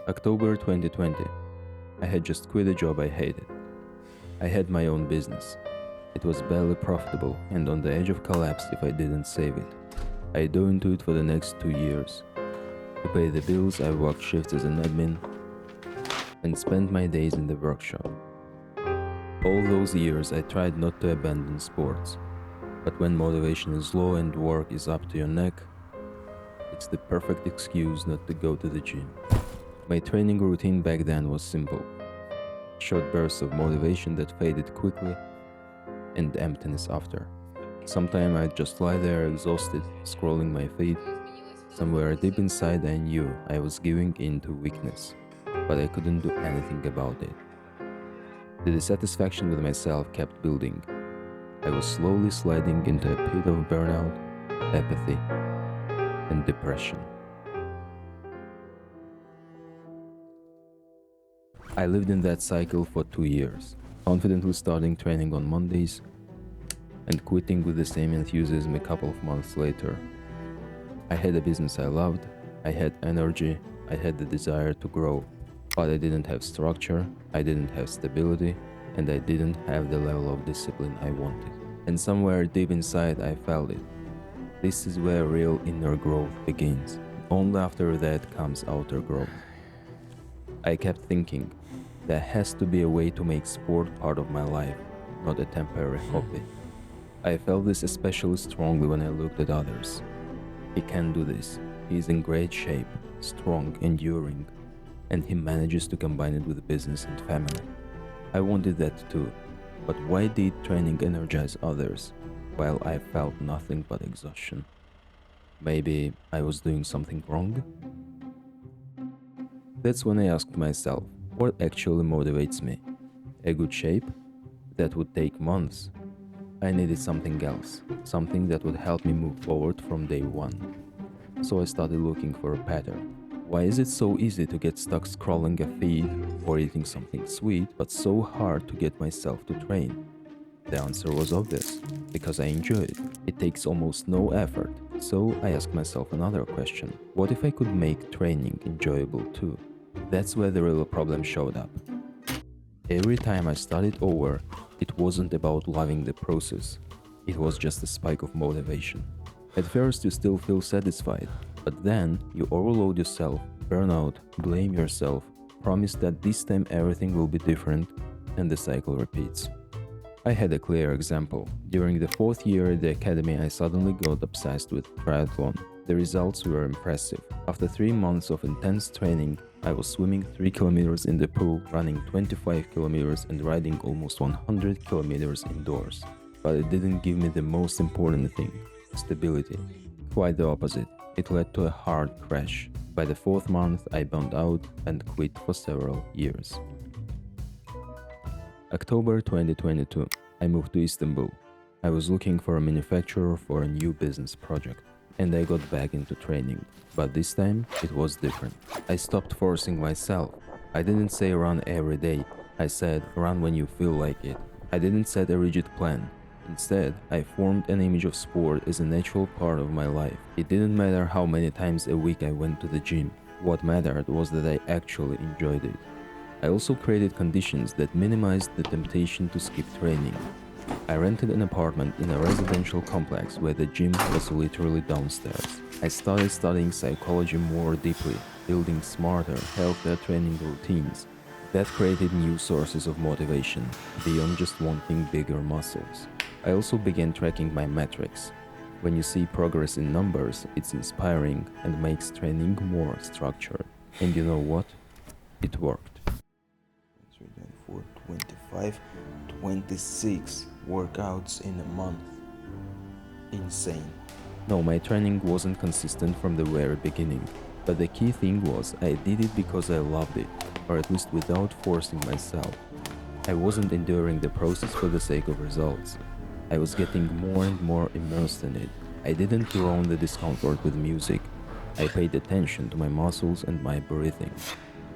October 2020. I had just quit a job I hated. I had my own business. It was barely profitable and on the edge of collapse if I didn't save it. I dove into it for the next 2 years. To pay the bills, I worked shifts as an admin and spent my days in the workshop. All those years, I tried not to abandon sports. But when motivation is low and work is up to your neck, it's the perfect excuse not to go to the gym. My training routine back then was simple. Short bursts of motivation that faded quickly and emptiness after. Sometimes I'd just lie there exhausted, scrolling my feed. Somewhere deep inside I knew I was giving in to weakness, but I couldn't do anything about it. The dissatisfaction with myself kept building. I was slowly sliding into a pit of burnout, apathy, and depression. I lived in that cycle for 2 years, confidently starting training on Mondays and quitting with the same enthusiasm a couple of months later. I had a business I loved, I had energy, I had the desire to grow, but I didn't have structure, I didn't have stability, and I didn't have the level of discipline I wanted. And somewhere deep inside I felt it. This is where real inner growth begins. Only after that comes outer growth. I kept thinking, there has to be a way to make sport part of my life, not a temporary hobby. I felt this especially strongly when I looked at others. He can do this. He is in great shape, strong, enduring, and he manages to combine it with business and family. I wanted that too, but why did training energize others while I felt nothing but exhaustion? Maybe I was doing something wrong? That's when I asked myself, what actually motivates me? A good shape? That would take months. I needed something else, something that would help me move forward from day one. So I started looking for a pattern. Why is it so easy to get stuck scrolling a feed or eating something sweet, but so hard to get myself to train? The answer was obvious, because I enjoy it. It takes almost no effort. So I asked myself another question. What if I could make training enjoyable too? That's where the real problem showed up. Every time I started over, it wasn't about loving the process. It was just a spike of motivation. At first you still feel satisfied, but then you overload yourself, burn out, blame yourself, promise that this time everything will be different, and the cycle repeats. I had a clear example. During the 4th year at the academy, I suddenly got obsessed with triathlon. The results were impressive. After 3 months of intense training, I was swimming 3 kilometers in the pool, running 25 kilometers and riding almost 100 kilometers indoors. But it didn't give me the most important thing, stability. Quite the opposite. It led to a hard crash. By the 4th month, I burned out and quit for several years. October 2022. I moved to Istanbul. I was looking for a manufacturer for a new business project, and I got back into training. But this time, it was different. I stopped forcing myself. I didn't say run every day. I said run when you feel like it. I didn't set a rigid plan. Instead, I formed an image of sport as a natural part of my life. It didn't matter how many times a week I went to the gym. What mattered was that I actually enjoyed it. I also created conditions that minimized the temptation to skip training. I rented an apartment in a residential complex where the gym was literally downstairs. I started studying psychology more deeply, building smarter, healthier training routines. That created new sources of motivation, beyond just wanting bigger muscles. I also began tracking my metrics. When you see progress in numbers, it's inspiring and makes training more structured. And you know what? It worked. 4, 25, 26 workouts in a month. Insane. No, my training wasn't consistent from the very beginning, but the key thing was I did it because I loved it, or at least without forcing myself. I wasn't enduring the process for the sake of results. I was getting more and more immersed in it. I didn't drown the discomfort with music. I paid attention to my muscles and my breathing.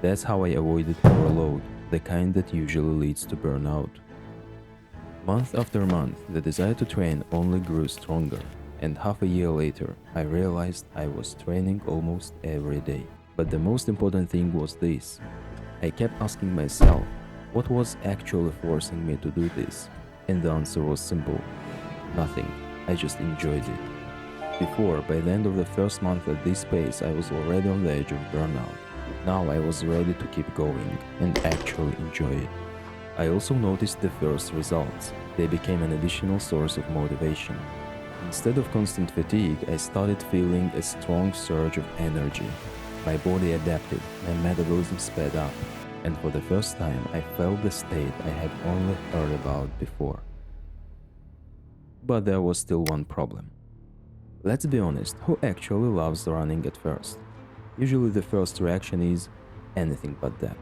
That's how I avoided overload, the kind that usually leads to burnout. Month after month, the desire to train only grew stronger, and half a year later, I realized I was training almost every day. But the most important thing was this. I kept asking myself, what was actually forcing me to do this? And the answer was simple. Nothing. I just enjoyed it. Before, by the end of the first month at this pace, I was already on the edge of burnout. Now I was ready to keep going and actually enjoy it. I also noticed the first results. They became an additional source of motivation. Instead of constant fatigue, I started feeling a strong surge of energy. My body adapted, my metabolism sped up, and for the first time I felt the state I had only heard about before. But there was still one problem. Let's be honest, who actually loves running at first? Usually the first reaction is anything but that.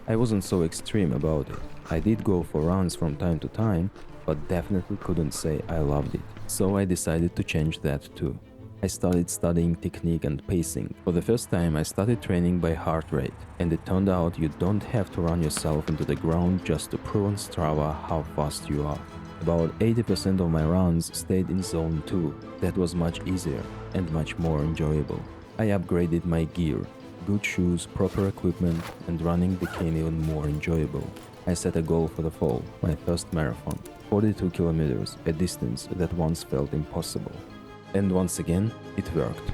I wasn't so extreme about it. I did go for runs from time to time, but definitely couldn't say I loved it. So I decided to change that too. I started studying technique and pacing. For the first time, I started training by heart rate, and it turned out you don't have to run yourself into the ground just to prove on Strava how fast you are. About 80% of my runs stayed in zone 2. That was much easier and much more enjoyable. I upgraded my gear, good shoes, proper equipment, and running became even more enjoyable. I set a goal for the fall, my first marathon, 42 kilometers, a distance that once felt impossible. And once again, it worked.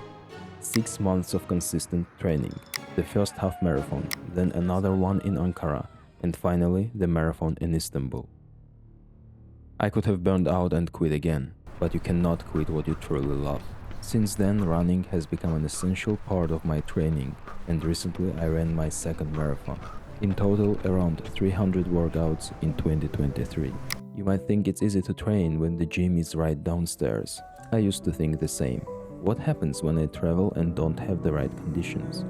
6 months of consistent training, the first half marathon, then another one in Ankara, and finally the marathon in Istanbul. I could have burned out and quit again, but you cannot quit what you truly love. Since then, running has become an essential part of my training, and recently I ran my second marathon. In total, around 300 workouts in 2023. You might think it's easy to train when the gym is right downstairs. I used to think the same. What happens when I travel and don't have the right conditions?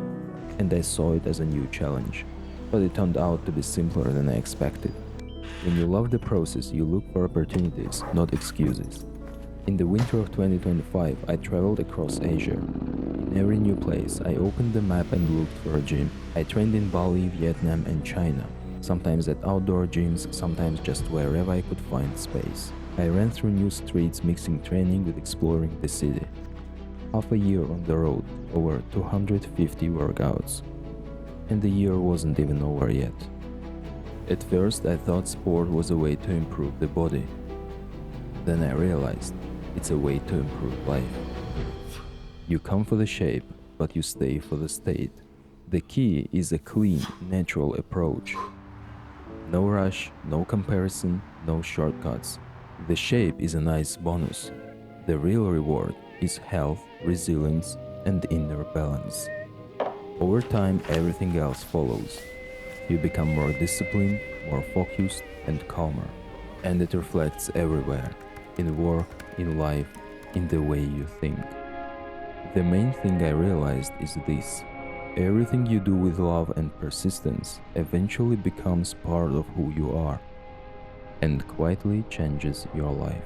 And I saw it as a new challenge. But it turned out to be simpler than I expected. When you love the process, you look for opportunities, not excuses. In the winter of 2025, I traveled across Asia. In every new place, I opened the map and looked for a gym. I trained in Bali, Vietnam, and China. Sometimes at outdoor gyms, sometimes just wherever I could find space. I ran through new streets, mixing training with exploring the city. Half a year on the road, over 250 workouts. And the year wasn't even over yet. At first, I thought sport was a way to improve the body. Then I realized it's a way to improve life. You come for the shape, but you stay for the state. The key is a clean, natural approach. No rush, no comparison, no shortcuts. The shape is a nice bonus. The real reward is health, resilience, and inner balance. Over time, everything else follows. You become more disciplined, more focused, and calmer. And it reflects everywhere. In work, in life, in the way you think. The main thing I realized is this. Everything you do with love and persistence eventually becomes part of who you are and quietly changes your life.